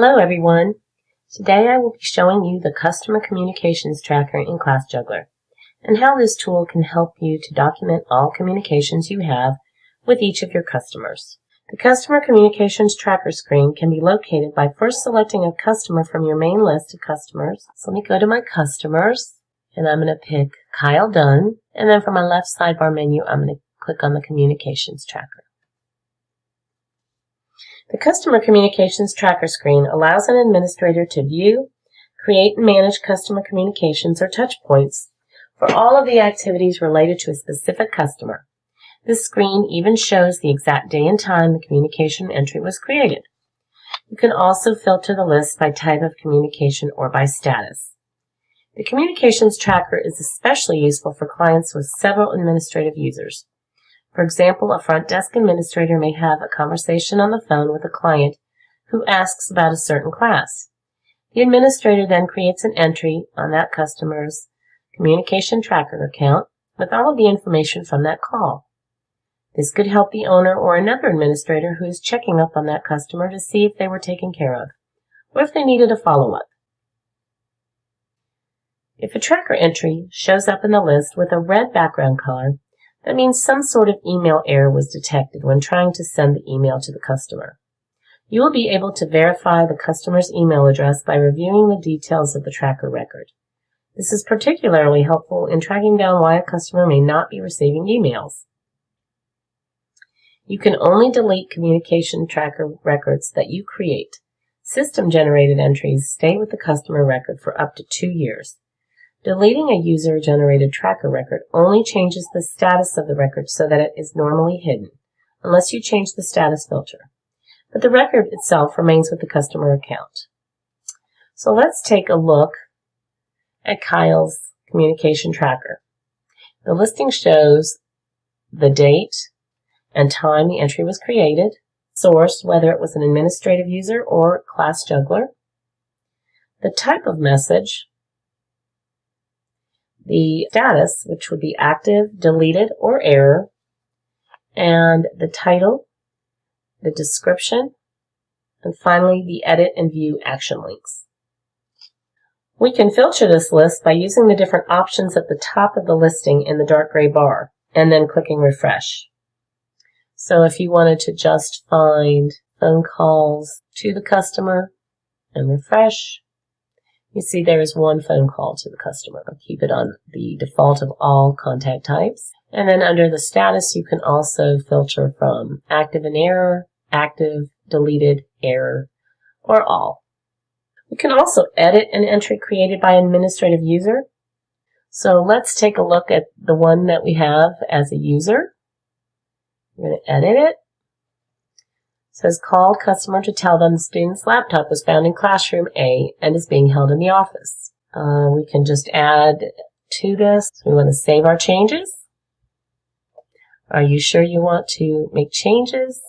Hello everyone. Today I will be showing you the Customer Communications Tracker in ClassJuggler and how this tool can help you to document all communications you have with each of your customers. The Customer Communications Tracker screen can be located by first selecting a customer from your main list of customers. So let me go to my customers and I'm going to pick Kyle Dunn, and then from my left sidebar menu I'm going to click on the Communications Tracker. The Customer Communications Tracker screen allows an administrator to view, create, and manage customer communications or touch points for all of the activities related to a specific customer. This screen even shows the exact day and time the communication entry was created. You can also filter the list by type of communication or by status. The Communications Tracker is especially useful for clients with several administrative users. For example, a front desk administrator may have a conversation on the phone with a client who asks about a certain class. The administrator then creates an entry on that customer's Communication Tracker account with all of the information from that call. This could help the owner or another administrator who is checking up on that customer to see if they were taken care of, or if they needed a follow-up. If a tracker entry shows up in the list with a red background color, that means some sort of email error was detected when trying to send the email to the customer. You will be able to verify the customer's email address by reviewing the details of the tracker record. This is particularly helpful in tracking down why a customer may not be receiving emails. You can only delete communication tracker records that you create. System-generated entries stay with the customer record for up to 2 years. Deleting a user-generated tracker record only changes the status of the record so that it is normally hidden, unless you change the status filter. But the record itself remains with the customer account. So let's take a look at Kyle's communication tracker. The listing shows the date and time the entry was created, source, whether it was an administrative user or ClassJuggler, the type of message, the status, which would be active, deleted, or error, and the title, the description, and finally the edit and view action links. We can filter this list by using the different options at the top of the listing in the dark gray bar, and then clicking refresh. So if you wanted to just find phone calls to the customer and refresh, you see there is one phone call to the customer. I'll keep it on the default of all contact types. And then under the status, you can also filter from active and error, active, deleted, error, or all. We can also edit an entry created by an administrative user. So let's take a look at the one that we have as a user. We're going to edit it. It says, called customer to tell them the student's laptop was found in classroom A and is being held in the office. We can just add to this. So we want to save our changes. Are you sure you want to make changes?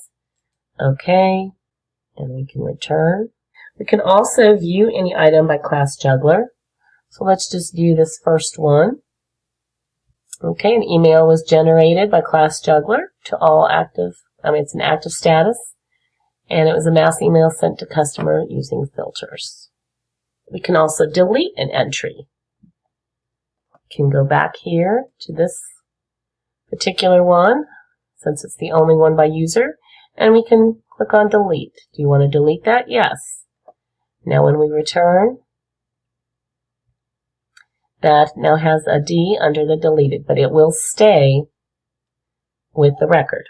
Okay. And we can return. We can also view any item by ClassJuggler. So let's just view this first one. Okay, an email was generated by ClassJuggler to all active, it's an active status. And it was a mass email sent to customer using filters. We can also delete an entry. We can go back here to this particular one, since it's the only one by user, and we can click on delete. Do you want to delete that? Yes. Now when we return, that now has a D under the deleted, but it will stay with the record.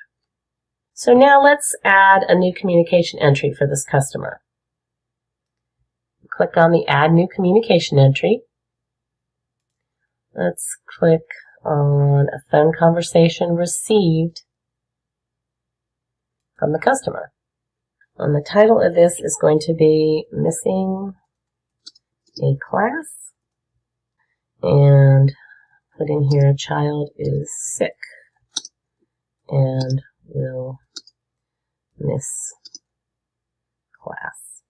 So now let's add a new communication entry for this customer. Click on the Add New Communication Entry. Let's click on a phone conversation received from the customer. And the title of this is going to be Missing a Class. And put in here, child is sick and will miss class.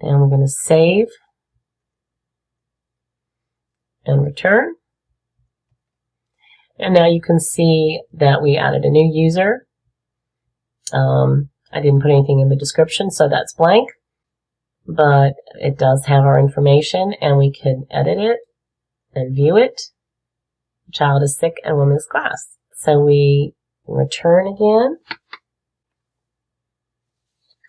And we're going to save and return. And now you can see that we added a new user. I didn't put anything in the description, so that's blank. But it does have our information, and we can edit it and view it. The child is sick and will miss class. So we return again.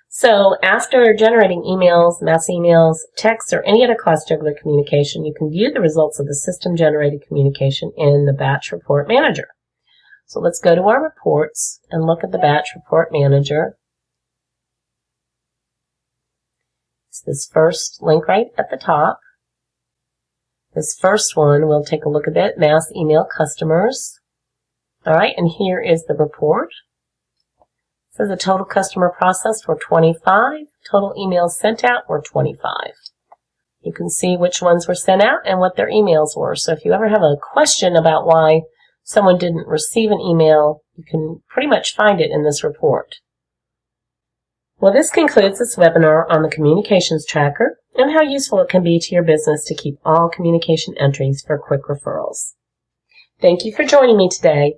So after generating emails, mass emails, texts, or any other ClassJuggler communication, you can view the results of the system-generated communication in the Batch Report Manager. So let's go to our reports and look at the Batch Report Manager. It's this first link right at the top. This first one, we'll take a look at it, mass email customers. All right, and here is the report. It says the total customer processed were 25, total emails sent out were 25. You can see which ones were sent out and what their emails were. So if you ever have a question about why someone didn't receive an email, you can pretty much find it in this report. Well, this concludes this webinar on the Communications Tracker and how useful it can be to your business to keep all communication entries for quick referrals. Thank you for joining me today.